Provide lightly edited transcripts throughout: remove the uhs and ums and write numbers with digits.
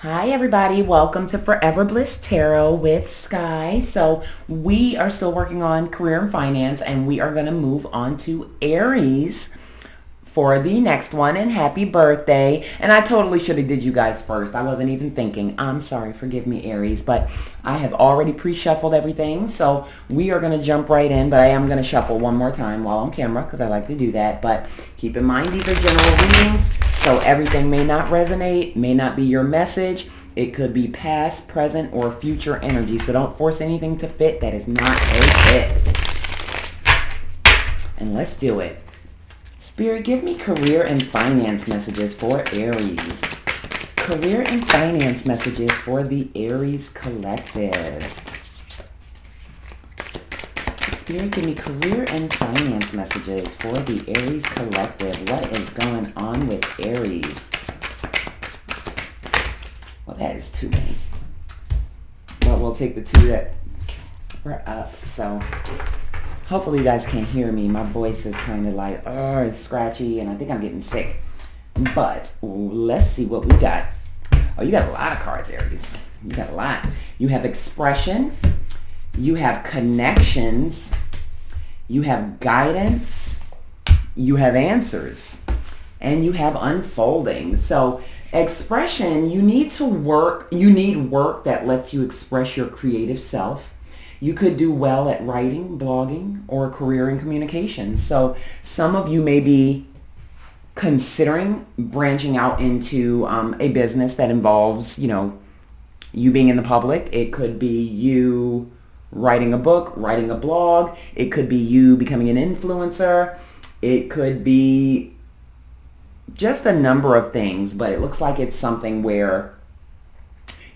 Hi everybody, welcome to Forever Bliss Tarot with Sky. So we are still working on career and finance, and we are going to move on to Aries for the next one. And happy birthday. And I totally should have did you guys first. I wasn't even thinking. I'm sorry, forgive me Aries, but I have already pre-shuffled everything. So we are going to jump right in, but I am going to shuffle one more time while on camera because I like to do that. But keep in mind, these are general readings. So everything may not resonate, may not be your message. It could be past, present, or future energy. So don't force anything to fit that is not a fit. And let's do it. Spirit, give me career and finance messages for Aries. Career and finance messages for the Aries collective. Spirit, give me career and finance messages for the Aries collective. What is going on with Aries? Well, that is too many. But we'll take the two that were up. So hopefully you guys can't hear me. My voice is kind of like, it's scratchy, and I think I'm getting sick. But let's see what we got. Oh, you got a lot of cards, Aries. You got a lot. You have expression. You have connections, you have guidance, you have answers, and you have unfolding. So expression, you need work that lets you express your creative self. You could do well at writing, blogging, or a career in communications. So some of you may be considering branching out into a business that involves, you being in the public. It could be you writing a book, writing a blog. It could be you becoming an influencer. It could be just a number of things, but it looks like it's something where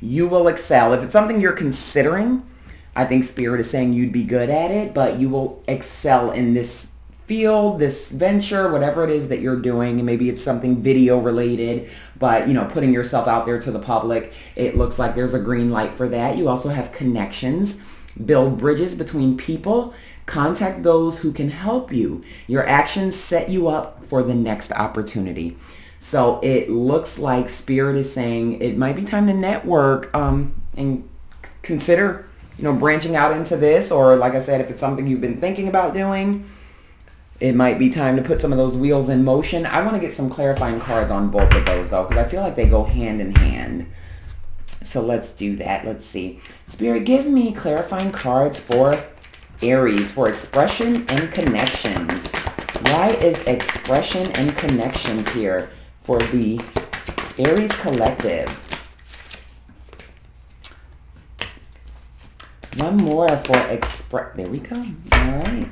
you will excel. If it's something you're considering, I think Spirit is saying you'd be good at it, but you will excel in this field, this venture, whatever it is that you're doing. And maybe it's something video related, but putting yourself out there to the public, it looks like there's a green light for that. You also have connections. Build bridges between people. Contact those who can help you. Your actions set you up for the next opportunity. So it looks like Spirit is saying it might be time to network and consider, branching out into this. Or like I said, if it's something you've been thinking about doing, it might be time to put some of those wheels in motion. I want to get some clarifying cards on both of those though, because I feel like they go hand in hand. So let's do that. Let's see. Spirit, give me clarifying cards for Aries for expression and connections. Why is expression and connections here for the Aries collective? One more for there we go. All right.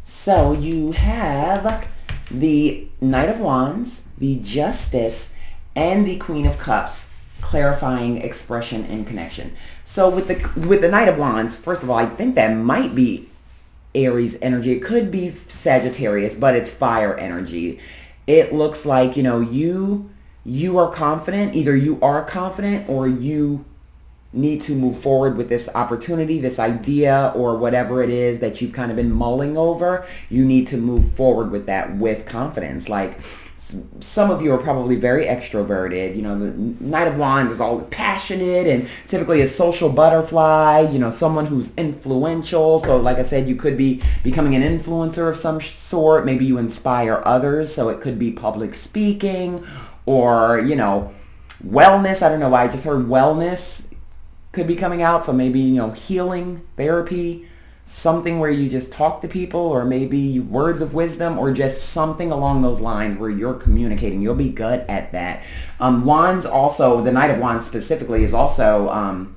So you have the Knight of Wands, the Justice, and the Queen of Cups. Clarifying expression and connection. So with the Knight of Wands, first of all, I think that might be Aries energy. It could be Sagittarius, but it's fire energy. It looks like, you are confident. Either you are confident or you need to move forward with this opportunity, this idea, or whatever it is that you've kind of been mulling over. You need to move forward with that with confidence. Like, some of you are probably very extroverted. The Knight of Wands is all passionate and typically a social butterfly, someone who's influential. So like I said, you could be becoming an influencer of some sort. Maybe you inspire others. So it could be public speaking or, wellness. I don't know why I just heard wellness could be coming out. So maybe, healing, therapy, something where you just talk to people, or maybe words of wisdom, or just something along those lines where you're communicating. You'll be good at that. Wands also, the Knight of Wands specifically is also,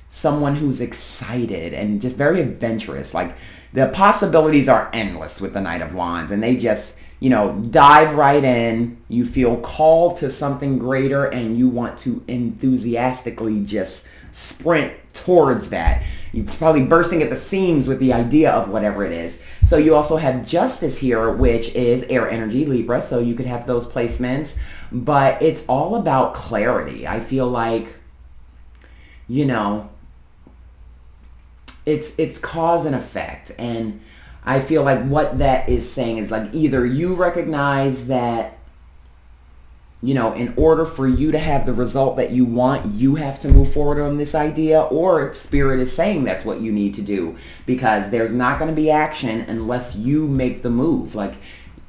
someone who's excited and just very adventurous. Like the possibilities are endless with the Knight of Wands, and they just, dive right in. You feel called to something greater and you want to enthusiastically just sprint towards that. You're probably bursting at the seams with the idea of whatever it is. So you also have Justice here, which is air energy, Libra. So you could have those placements, but it's all about clarity. I feel like, it's cause and effect. And I feel like what that is saying is like either you recognize that you know, in order for you to have the result that you want, you have to move forward on this idea, or Spirit is saying that's what you need to do, because there's not going to be action unless you make the move. Like,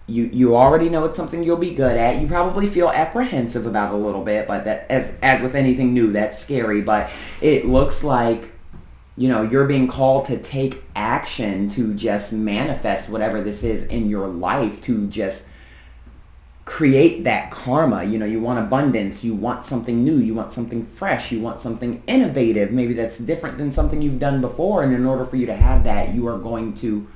you already know it's something you'll be good at. You probably feel apprehensive about it a little bit, but that, as with anything new, that's scary. But it looks like, you know, you're being called to take action to just manifest whatever this is in your life, to just create that karma. You know, you want abundance, you want something new, you want something fresh, you want something innovative, maybe that's different than something you've done before. And in order for you to have that, you are going to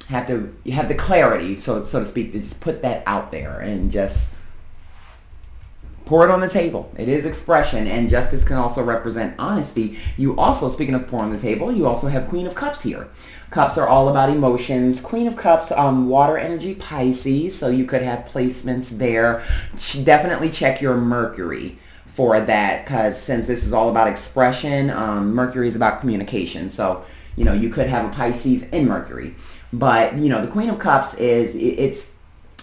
have the clarity, so to speak, to just put that out there and just pour it on the table. It is expression, and justice can also represent honesty. You also, speaking of pour on the table, you also have Queen of Cups here. Cups are all about emotions. Queen of Cups, water energy, Pisces, so you could have placements there. Definitely check your Mercury for that, because since this is all about expression, Mercury is about communication. So, you know, you could have a Pisces in Mercury. But, you know, the Queen of Cups is,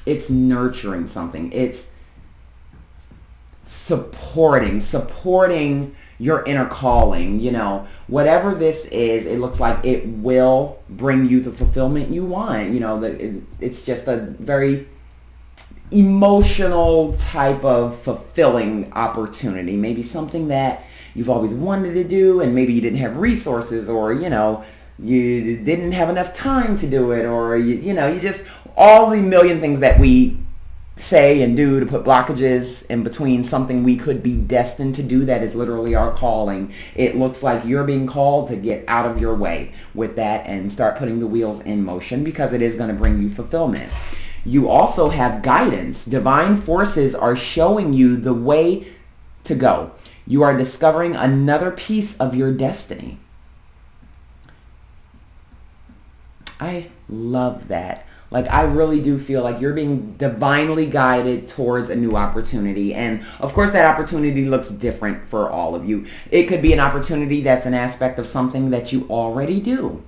it's nurturing something. It's supporting your inner calling. You know, whatever this is, it looks like it will bring you the fulfillment you want. You know, it's just a very emotional type of fulfilling opportunity. Maybe something that you've always wanted to do, and maybe you didn't have resources, or, you know, you didn't have enough time to do it, or, you know, you just, all the million things that we say and do to put blockages in between something we could be destined to do that is literally our calling. It looks like you're being called to get out of your way with that and start putting the wheels in motion, because it is going to bring you fulfillment. You also have guidance. Divine forces are showing you the way to go. You are discovering another piece of your destiny. I love that. Like, I really do feel like you're being divinely guided towards a new opportunity. And of course, that opportunity looks different for all of you. It could be an opportunity that's an aspect of something that you already do,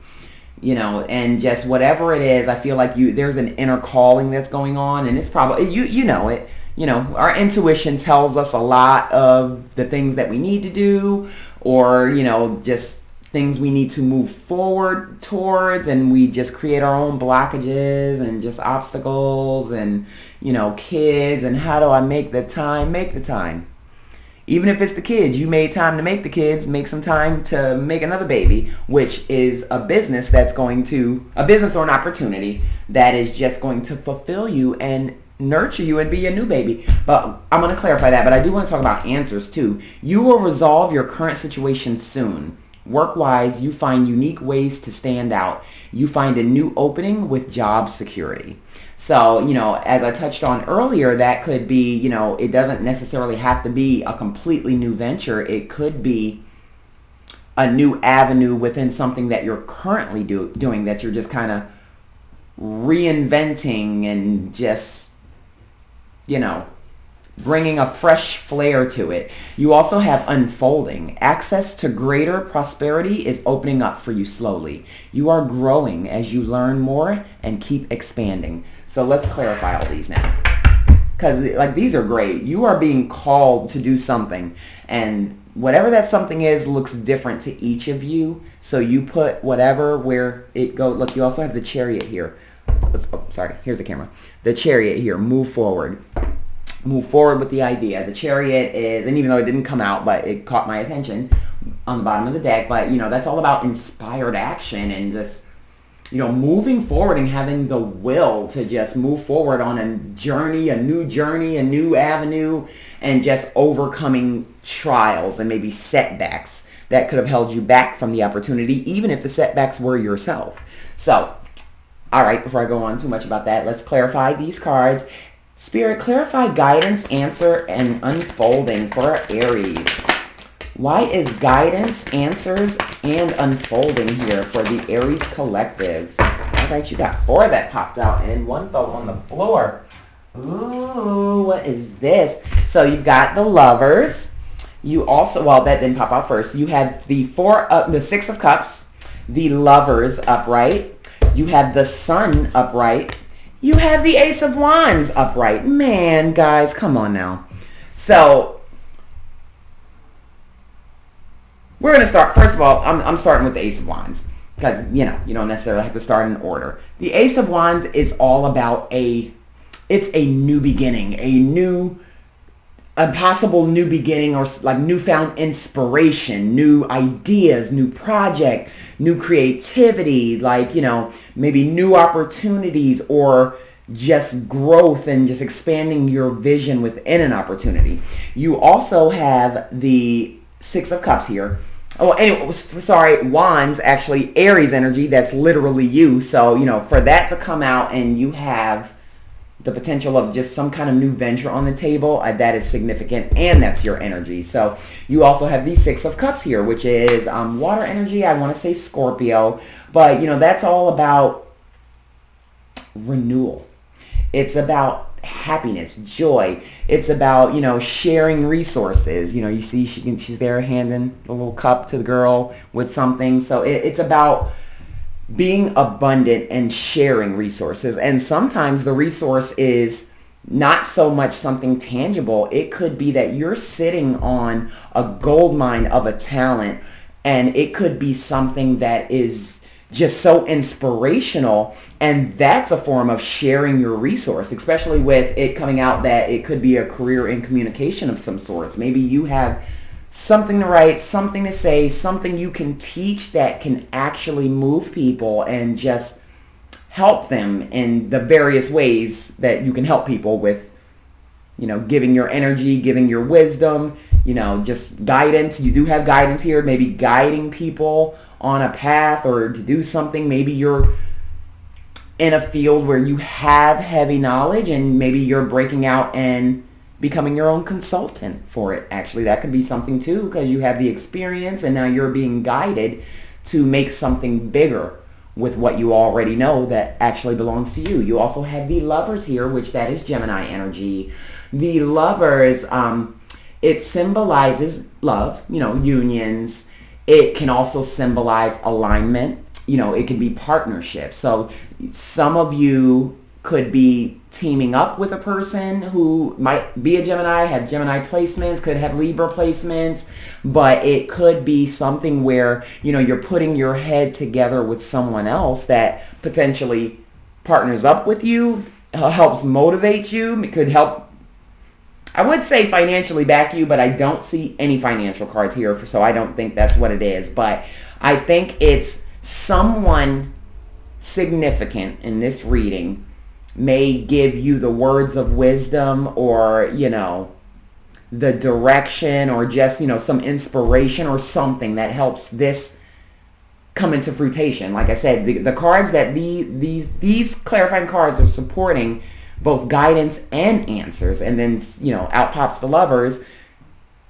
you know, and just whatever it is, I feel like there's an inner calling that's going on, and it's probably, you know it. You know, our intuition tells us a lot of the things that we need to do, or, you know, just things we need to move forward towards, and we just create our own blockages and just obstacles, and, you know, kids, and how do I make the time? Make the time. Even if it's the kids, you made time to make the kids, make some time to make another baby, which is a business that's going to, a business or an opportunity that is just going to fulfill you and nurture you and be a new baby. But I'm going to clarify that, but I do want to talk about answers too. You will resolve your current situation soon. Work-wise, you find unique ways to stand out. You find a new opening with job security. So, you know, as I touched on earlier, that could be, you know, it doesn't necessarily have to be a completely new venture. It could be a new avenue within something that you're currently doing that you're just kind of reinventing and just, you know, bringing a fresh flair to it. You also have unfolding. Access to greater prosperity is opening up for you slowly. You are growing as you learn more and keep expanding. So let's clarify all these now, because like, these are great. You are being called to do something, and whatever that something is looks different to each of you. So you put whatever where it goes. Look, you also have the Chariot here. Oh, sorry, here's the camera. The Chariot here. Move forward. Move forward with the idea. The Chariot is, and even though it didn't come out, but it caught my attention on the bottom of the deck, but, you know, that's all about inspired action and just, you know, moving forward and having the will to just move forward on a journey, a new avenue, and just overcoming trials and maybe setbacks that could have held you back from the opportunity, even if the setbacks were yourself. So, all right, before I go on too much about that, let's clarify these cards. Spirit, clarify guidance, answer, and unfolding for Aries. Why is guidance, answers, and unfolding here for the Aries collective? All right, you got 4 that popped out and 1 fell on the floor. Ooh, what is this? So you've got the Lovers. You also, well, that didn't pop out first. You had the 6 of Cups, the Lovers upright. You have the Sun upright. you have the Ace of Wands upright. Man, guys, come on now. So we're going to start. First of all, I'm starting with the Ace of Wands because, you don't necessarily have to start in order. The Ace of Wands is all about it's a new beginning, a possible new beginning, or like newfound inspiration, new ideas, new project, new creativity, like, maybe new opportunities, or just growth and just expanding your vision within an opportunity. You also have the Six of Cups here. Oh, anyway, sorry, Wands, actually Aries energy, that's literally you. So, for that to come out and you have the potential of just some kind of new venture on the table, that is significant, and that's your energy. So you also have the Six of Cups here, which is water energy. I want to say Scorpio, but that's all about renewal. It's about happiness, joy. It's about, sharing resources. You see she's there handing the little cup to the girl with something. So it's about being abundant and sharing resources. And sometimes the resource is not so much something tangible. It could be that you're sitting on a gold mine of a talent, and it could be something that is just so inspirational, and that's a form of sharing your resource, especially with it coming out that it could be a career in communication of some sorts. Maybe you have something to write, something to say, something you can teach that can actually move people and just help them in the various ways that you can help people with, giving your energy, giving your wisdom, just guidance. You do have guidance here, maybe guiding people on a path or to do something. Maybe you're in a field where you have heavy knowledge and maybe you're breaking out and becoming your own consultant for it. Actually, that could be something too, because you have the experience and now you're being guided to make something bigger with what you already know that actually belongs to you. You also have the Lovers here, which that is Gemini energy. The Lovers, it symbolizes love, unions. It can also symbolize alignment. It can be partnership. So some of you could be teaming up with a person who might be a Gemini, have Gemini placements, could have Libra placements, but it could be something where, you're putting your head together with someone else that potentially partners up with you, helps motivate you, it could help, I would say financially back you, but I don't see any financial cards here, so I don't think that's what it is. But I think it's someone significant in this reading may give you the words of wisdom, or, the direction, or just, some inspiration or something that helps this come into fruition. Like I said, the cards that these clarifying cards are supporting both guidance and answers. And then, out pops the Lovers.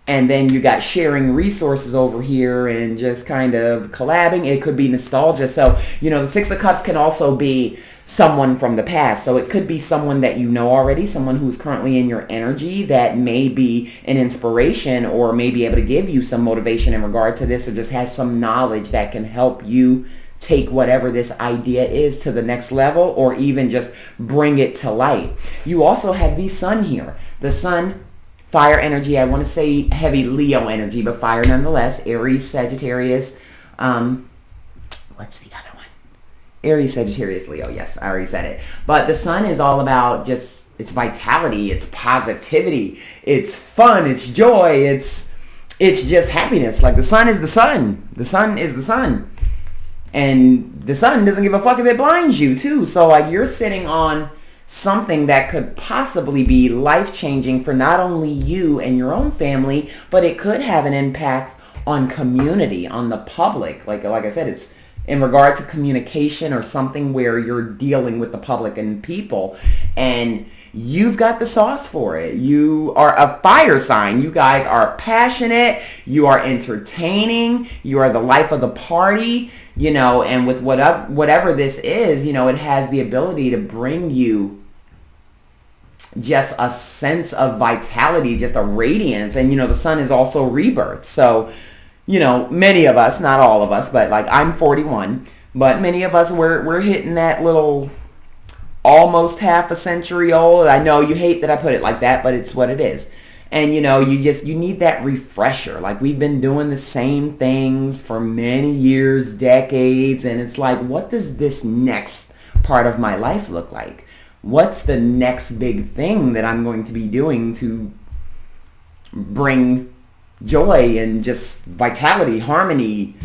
And then you got sharing resources over here and just kind of collabing. It could be nostalgia. So, the Six of Cups can also be someone from the past. So it could be someone that you know already, someone who's currently in your energy that may be an inspiration or may be able to give you some motivation in regard to this, or just has some knowledge that can help you take whatever this idea is to the next level, or even just bring it to light. You also have the Sun here. The Sun, fire energy, I want to say heavy Leo energy, but fire nonetheless. Aries, Sagittarius, what's the other one? Aries, Sagittarius, Leo. Yes, I already said it. But the Sun is all about just, it's vitality, it's positivity, it's fun, it's joy, it's just happiness. Like the Sun is the sun. The Sun is the sun. And the Sun doesn't give a fuck if it blinds you too. So like you're sitting on something that could possibly be life-changing for not only you and your own family, but it could have an impact on community, on the public. Like I said, it's in regard to communication or something where you're dealing with the public and people, and you've got the sauce for it. You are a fire sign. You guys are passionate. You are entertaining. You are the life of the party, and with whatever this is, it has the ability to bring you just a sense of vitality, just a radiance. And, the Sun is also rebirth. So, many of us, not all of us, but like I'm 41, but many of us, we're hitting that little almost half a century old. I know you hate that I put it like that, but it's what it is. And you need that refresher. Like, we've been doing the same things for many years, decades, and it's like, what does this next part of my life look like? What's the next big thing that I'm going to be doing to bring joy and just vitality, harmony,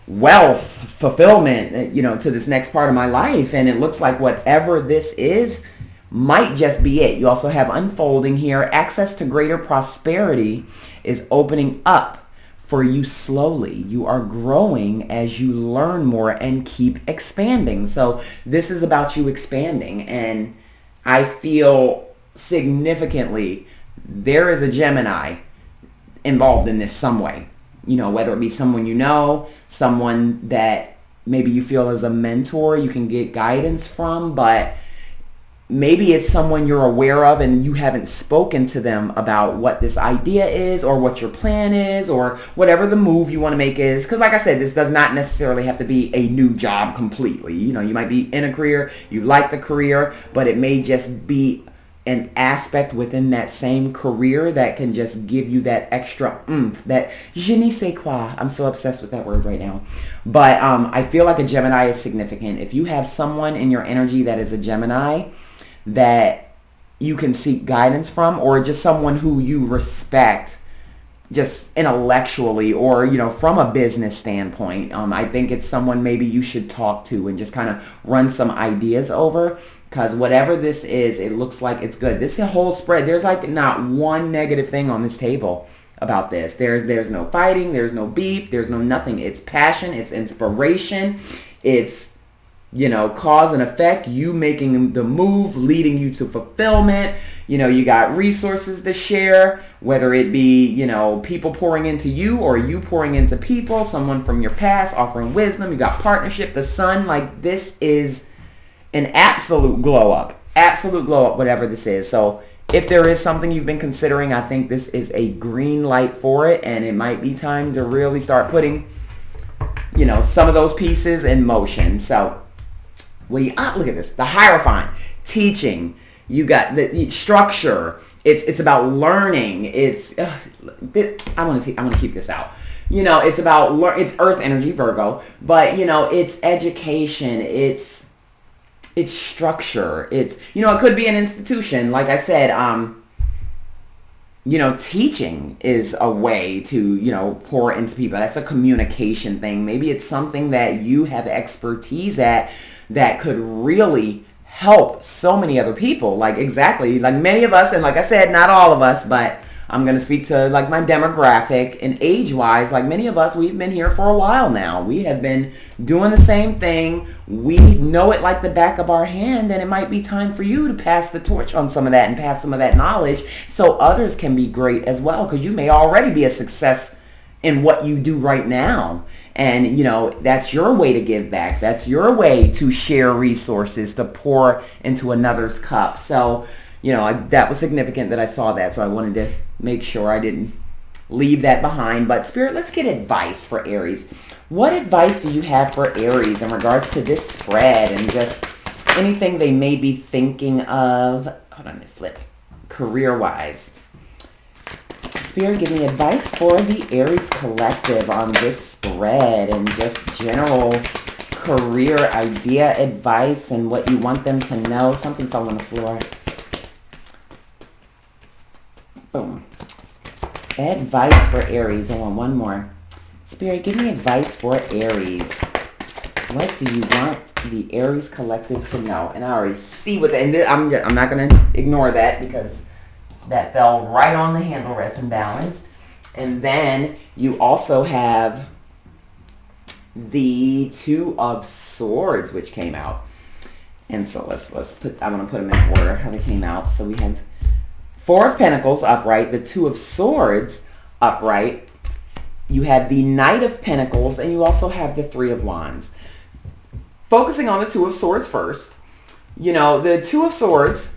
wealth, fulfillment, to this next part of my life? And it looks like whatever this is might just be it. You also have unfolding here. Access to greater prosperity is opening up for you slowly. You are growing as you learn more and keep expanding. So this is about you expanding. And I feel significantly there is a Gemini involved in this some way. Whether it be someone someone that maybe you feel as a mentor you can get guidance from, but maybe it's someone you're aware of and you haven't spoken to them about what this idea is or what your plan is or whatever the move you want to make is. Because like I said, this does not necessarily have to be a new job completely. You might be in a career, you like the career, but it may just be an aspect within that same career that can just give you that extra oomph, that je ne sais quoi. I'm so obsessed with that word right now. But I feel like a Gemini is significant. If you have someone in your energy that is a Gemini that you can seek guidance from, or just someone who you respect just intellectually or, from a business standpoint, I think it's someone maybe you should talk to and just kind of run some ideas over. Because whatever this is, it looks like it's good. This whole spread, there's like not one negative thing on this table about this. There's no fighting, there's no beef, there's no nothing. It's passion, it's inspiration, it's, cause and effect, you making the move, leading you to fulfillment. You got resources to share, whether it be, people pouring into you or you pouring into people, someone from your past offering wisdom. You got partnership, the sun. Like, this is an absolute glow up, whatever this is. So if there is something you've been considering, I think this is a green light for it, and it might be time to really start putting, some of those pieces in motion. So look at this, the Hierophant, teaching. You got the structure. It's about learning. I want to keep this out. It's about it's Earth energy, Virgo, but it's education. It's structure. It's, it could be an institution. Like I said, teaching is a way to, pour into people. That's a communication thing. Maybe it's something that you have expertise at that could really help so many other people. Like, exactly. Like many of us, and like I said, not all of us, but I'm going to speak to like my demographic and age-wise. Like many of us, we've been here for a while now. We have been doing the same thing. We know it like the back of our hand, and it might be time for you to pass the torch on some of that and pass some of that knowledge so others can be great as well, because you may already be a success in what you do right now. And, that's your way to give back. That's your way to share resources, to pour into another's cup. So, that was significant that I saw that. So I wanted to make sure I didn't leave that behind. But Spirit, let's get advice for Aries. What advice do you have for Aries in regards to this spread and just anything they may be thinking of? Hold on, flip. Career-wise. Spirit, give me advice for the Aries collective on this spread and just general career idea advice and what you want them to know. Something fell on the floor. Boom. Advice for Aries. I want one more. Spirit, give me advice for Aries. What do you want the Aries collective to know? And I already see what and I'm not going to ignore that because that fell right on the handle, rest and balanced. And then you also have the Two of Swords, which came out. And so I'm going to put them in order how they came out. So we have Four of Pentacles upright, the Two of Swords upright. You have the Knight of Pentacles, and you also have the Three of Wands. Focusing on the Two of Swords first. The Two of Swords,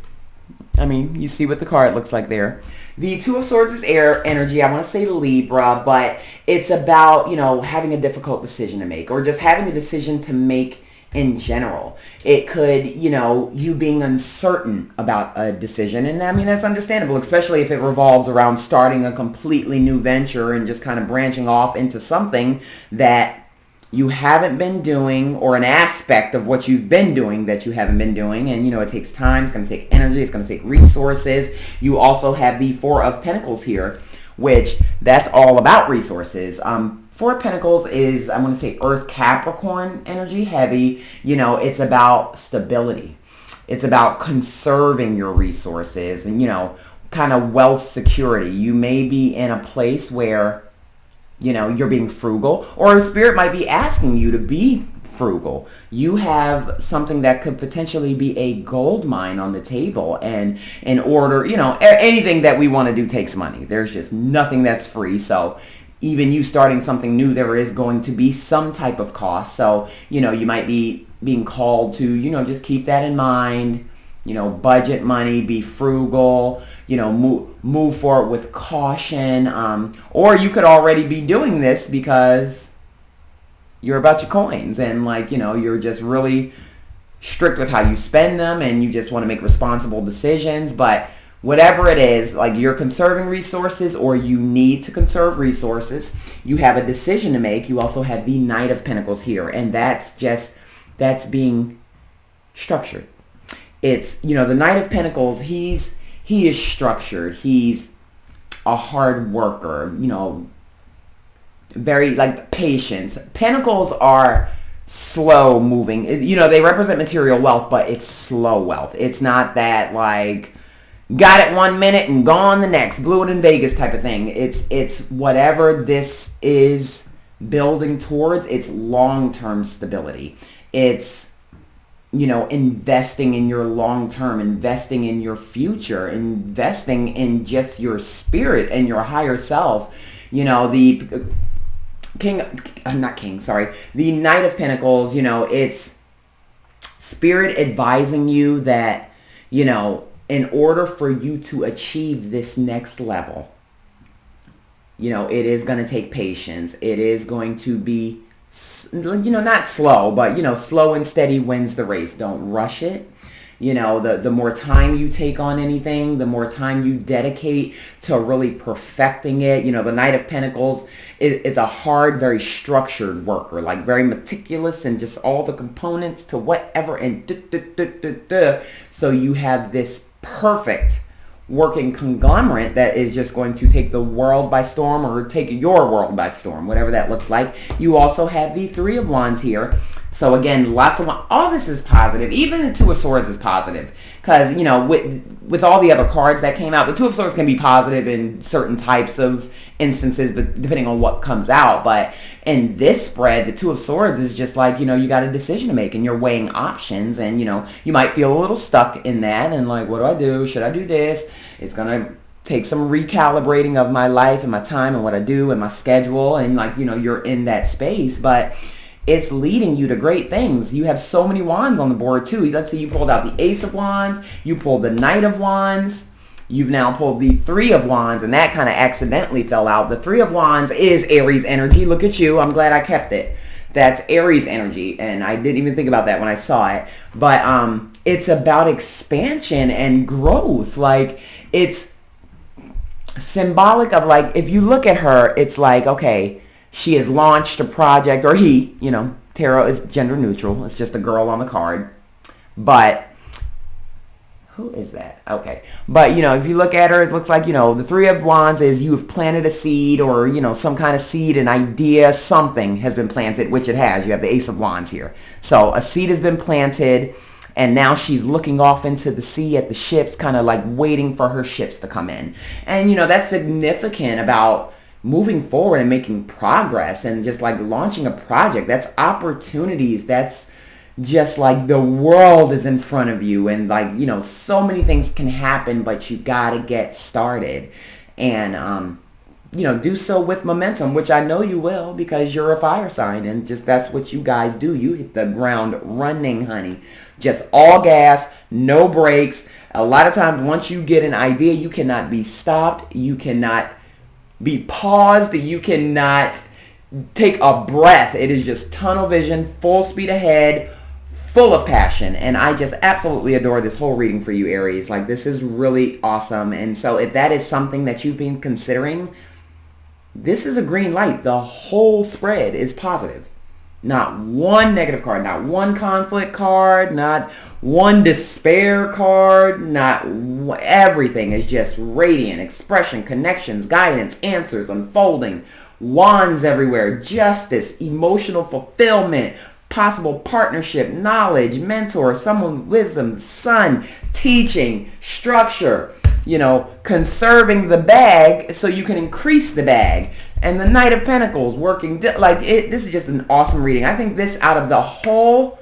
you see what the card looks like there. The Two of Swords is air energy. I want to say Libra, but it's about, having a difficult decision to make or just having a decision to make in general. It could, you being uncertain about a decision. And I mean, that's understandable, especially if it revolves around starting a completely new venture and just kind of branching off into something that you haven't been doing, or an aspect of what you've been doing that you haven't been doing. And, it takes time. It's going to take energy. It's going to take resources. You also have the Four of Pentacles here, which that's all about resources. Four of Pentacles is, I'm going to say, Earth Capricorn energy heavy. It's about stability. It's about conserving your resources and, kind of wealth security. You may be in a place where, you're being frugal, or Spirit might be asking you to be frugal. You have something that could potentially be a gold mine on the table, and in order, anything that we want to do takes money. There's just nothing that's free. So even you starting something new, there is going to be some type of cost. So, you might be being called to, just keep that in mind, budget money, be frugal, move forward with caution. Or you could already be doing this because you're about your coins and you're just really strict with how you spend them and you just want to make responsible decisions. But whatever it is, you're conserving resources or you need to conserve resources, you have a decision to make. You also have the Knight of Pentacles here, and that's being structured. It's, the Knight of Pentacles, he is structured. He's a hard worker, very patience. Pentacles are slow moving. They represent material wealth, but it's slow wealth. It's not that got it 1 minute and gone the next, blew it in Vegas type of thing. It's whatever this is building towards, it's long-term stability. It's, investing in your long-term, investing in your future, investing in just your spirit and your higher self. The the Knight of Pentacles, it's Spirit advising you that, in order for you to achieve this next level, it is going to take patience. It is going to be, not slow, but, slow and steady wins the race. Don't rush it. The more time you take on anything, the more time you dedicate to really perfecting it. The Knight of Pentacles is a hard, very structured worker, very meticulous and just all the components to whatever. And so you have this perfect working conglomerate that is just going to take the world by storm, or take your world by storm, whatever that looks like. You also have the Three of Wands here. So again, all this is positive. Even the Two of Swords is positive because, with all the other cards that came out, the Two of Swords can be positive in certain types of instances, but depending on what comes out. But in this spread, the Two of Swords is just you got a decision to make and you're weighing options, and, you might feel a little stuck in that and what do I do? Should I do this? It's going to take some recalibrating of my life and my time and what I do and my schedule, and you're in that space, but it's leading you to great things. You have so many wands on the board too. Let's say you pulled out the Ace of Wands, you pulled the Knight of Wands, you've now pulled the Three of Wands, and that kind of accidentally fell out. The Three of Wands is Aries energy. Look at you. I'm glad I kept it. That's Aries energy, and I didn't even think about that when I saw it. But it's about expansion and growth. It's symbolic of if you look at her, it's okay, she has launched a project, or he, tarot is gender neutral. It's just a girl on the card. But who is that? Okay. But, if you look at her, it looks like, the Three of Wands is you've planted a seed, or, some kind of seed, an idea, something has been planted, which it has. You have the Ace of Wands here. So a seed has been planted, and now she's looking off into the sea at the ships, kind of waiting for her ships to come in. And, that's significant about moving forward and making progress and just launching a project. That's opportunities. That's just the world is in front of you, and so many things can happen, but you gotta get started and do so with momentum, which I know you will because you're a fire sign, and just that's what you guys do. You hit the ground running, honey. Just all gas, no brakes. A lot of times once you get an idea, you cannot be stopped. You cannot be paused. You cannot take a breath. It is just tunnel vision, full speed ahead, full of passion. And I just absolutely adore this whole reading for you, Aries. Like, this is really awesome. And so if that is something that you've been considering, this is a green light. The whole spread is positive. Not one negative card, not one conflict card, not one despair card, everything is just radiant, expression, connections, guidance, answers, unfolding, wands everywhere, justice, emotional fulfillment, possible partnership, knowledge, mentor, someone with wisdom, sun, teaching, structure, conserving the bag so you can increase the bag. And the Knight of Pentacles working, this is just an awesome reading. I think this, out of the whole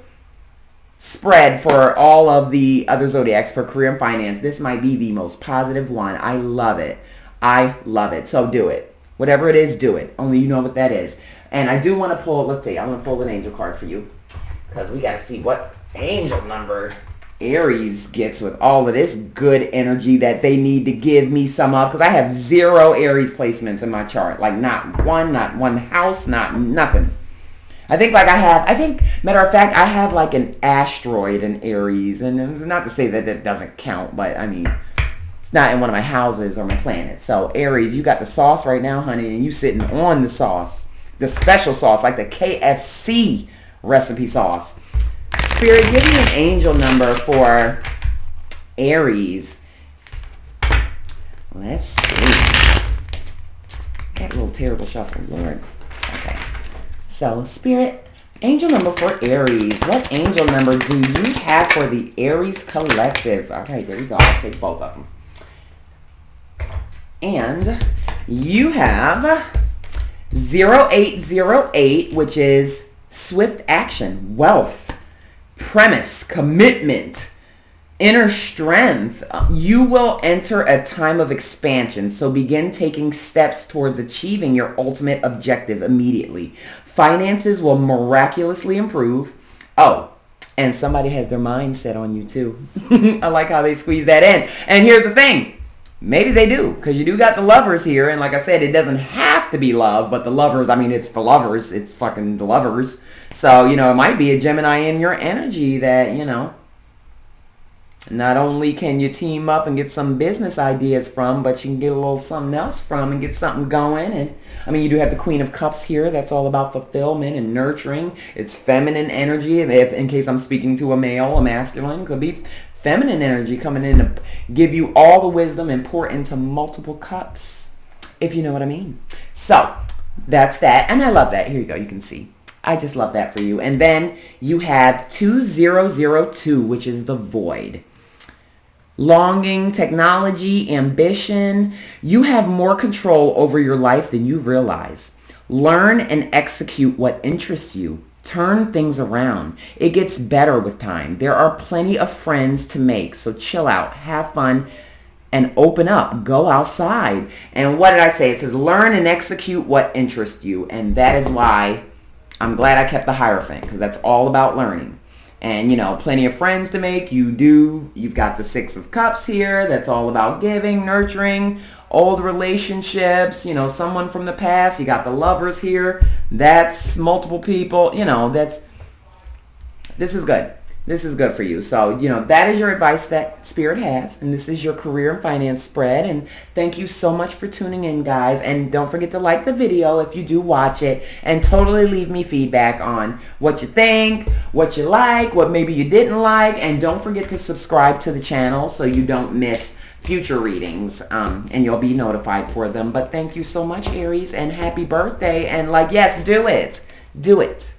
spread for all of the other zodiacs for career and finance, this might be the most positive one. I love it. I love it. So do it. Whatever it is, do it. Only you know what that is. And I do want to pull, let's see, I'm going to pull an angel card for you, because we got to see what angel number Aries gets with all of this good energy that they need to give me some of, because I have 0 Aries placements in my chart. Like, not one house, nothing. Matter of fact, I have like an asteroid in Aries, and it's not to say that it doesn't count, but I mean, it's not in one of my houses or my planets. So Aries, you got the sauce right now, honey, and you sitting on the sauce, the special sauce, like the KFC recipe sauce. Spirit, give me an angel number for Aries. Let's see. That little terrible shuffle, Lord. Okay. So, Spirit, angel number for Aries. What angel number do you have for the Aries collective? Okay, there we go. I'll take both of them. And you have 0808, which is swift action, wealth, premise, commitment, inner strength. You will enter a time of expansion, so begin taking steps towards achieving your ultimate objective immediately. Finances will miraculously improve. Oh, and somebody has their mind set on you too. I like how they squeeze that in. And here's the thing. Maybe they do, because you do got the lovers here. And like I said, it doesn't have to be love, but the lovers, I mean, it's the lovers. It's fucking the lovers. So, it might be a Gemini in your energy that, not only can you team up and get some business ideas from, but you can get a little something else from and get something going. And, I mean, you do have the Queen of Cups here. That's all about fulfillment and nurturing. It's feminine energy. If in case I'm speaking to a male, a masculine, could be feminine energy coming in to give you all the wisdom and pour into multiple cups, if you know what I mean. So, that's that. And I love that. Here you go. You can see. I just love that for you. And then you have 2002, which is the void. Longing, technology, ambition. You have more control over your life than you realize. Learn and execute what interests you. Turn things around. It gets better with time. There are plenty of friends to make, so chill out, have fun, and open up. Go outside. And what did I say? It says learn and execute what interests you. And that is why I'm glad I kept the Hierophant, because that's all about learning. And, plenty of friends to make. You've got the 6 of Cups here. That's all about giving, nurturing, old relationships, someone from the past. You got the lovers here. That's multiple people. This is good. This is good for you. So, that is your advice that Spirit has. And this is your career and finance spread. And thank you so much for tuning in, guys. And don't forget to like the video if you do watch it. And totally leave me feedback on what you think, what you like, what maybe you didn't like. And don't forget to subscribe to the channel so you don't miss future readings. And you'll be notified for them. But thank you so much, Aries. And happy birthday. And yes, do it. Do it.